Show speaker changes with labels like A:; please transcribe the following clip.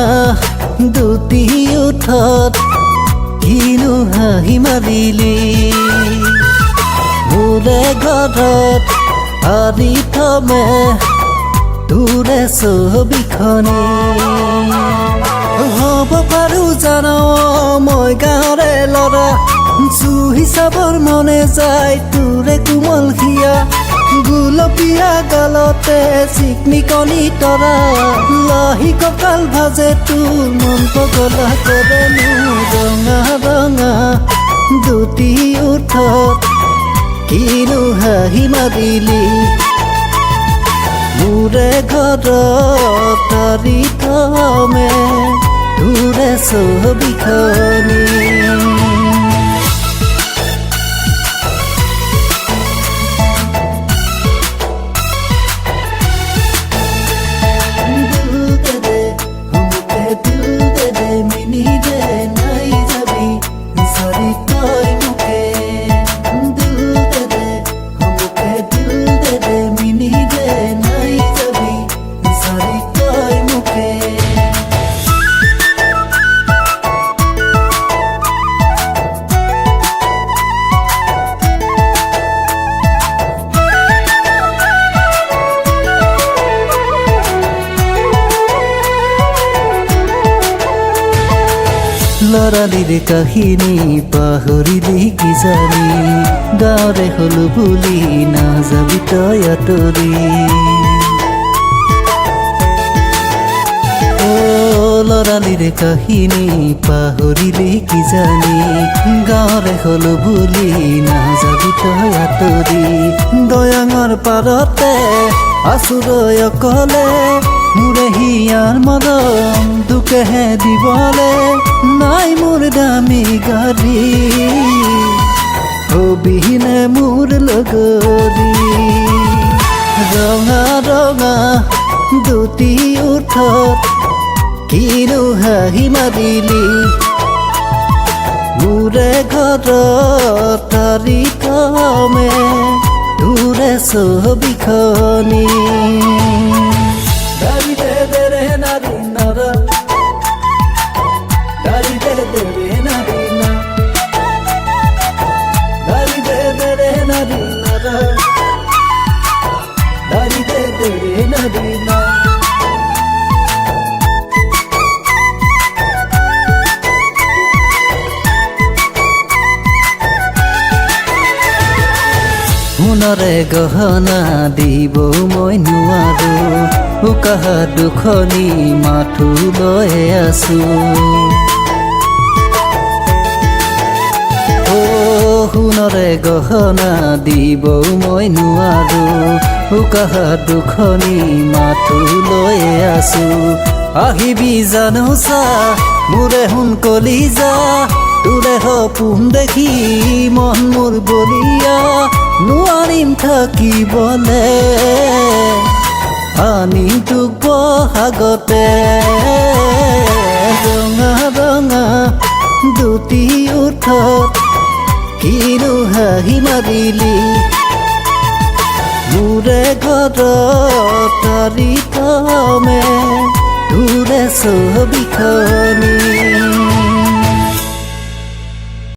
A: ৰঙা দুটি ওঠত কিনো হাঁহি মাৰিলি মোৰে ঘৰত আৰি থমে তোৰে ছবিখনি হ'ব পাৰো জানো মই গাঁৱৰে ল'ৰা জুহি চাবৰ মনে যায় তোৰে কোমল হিয়া গুলপীয়া গালতে চিকমিকনি তৰা লাহি কঁকাল ভাজে তোৰ মন পগলা কৰে ৰঙা ৰঙা দুটি ওঠত কিনো হাঁহি মাৰিলি মোৰে ঘৰত আৰি থমে তোৰে ছবিখনি লৰালিৰ কাহিনী পাহৰিলি কিজানি গাঁৱৰে হলো বুলি নাযাবি তই আঁতৰি লৰালিৰ কাহিনী পাহৰিলি কিজানি গাঁৱৰে হলো বুলি নাযাবি তই আঁতৰি দয়াঙৰ পাৰতে আছুৰৈ অকলে মোৰে হিয়াৰ মৰম দুকেহে দিবলে নাই মোৰ দামী গাড়ী হবিনে মোৰ লগৰী ৰঙা ৰঙা দুটি ওঠত কিনো হাঁহি মাৰিলি মোৰে ঘৰত আৰি থমে তোৰে ছবিখনি সোণৰে গহনা দিব মই নোৱাৰো উকাহা দুখনি মাথো লৈ আছো সোণৰে গহনা দিব মই নোৱাৰো উকাহা দুখনি মাথো লৈ আছো আহিবি জানো চা মোৰে সোণ কলিজা তোৰে সপোন দেখি মন মোৰ বলিয়া নোৱাৰিম থাকিবলে আনি তোক বহাগতে ৰঙা ৰঙা দুটি ওঠত কিনো হাঁহি মাৰিলি মোৰে ঘৰত আৰি থমে তোৰে ছবিখনি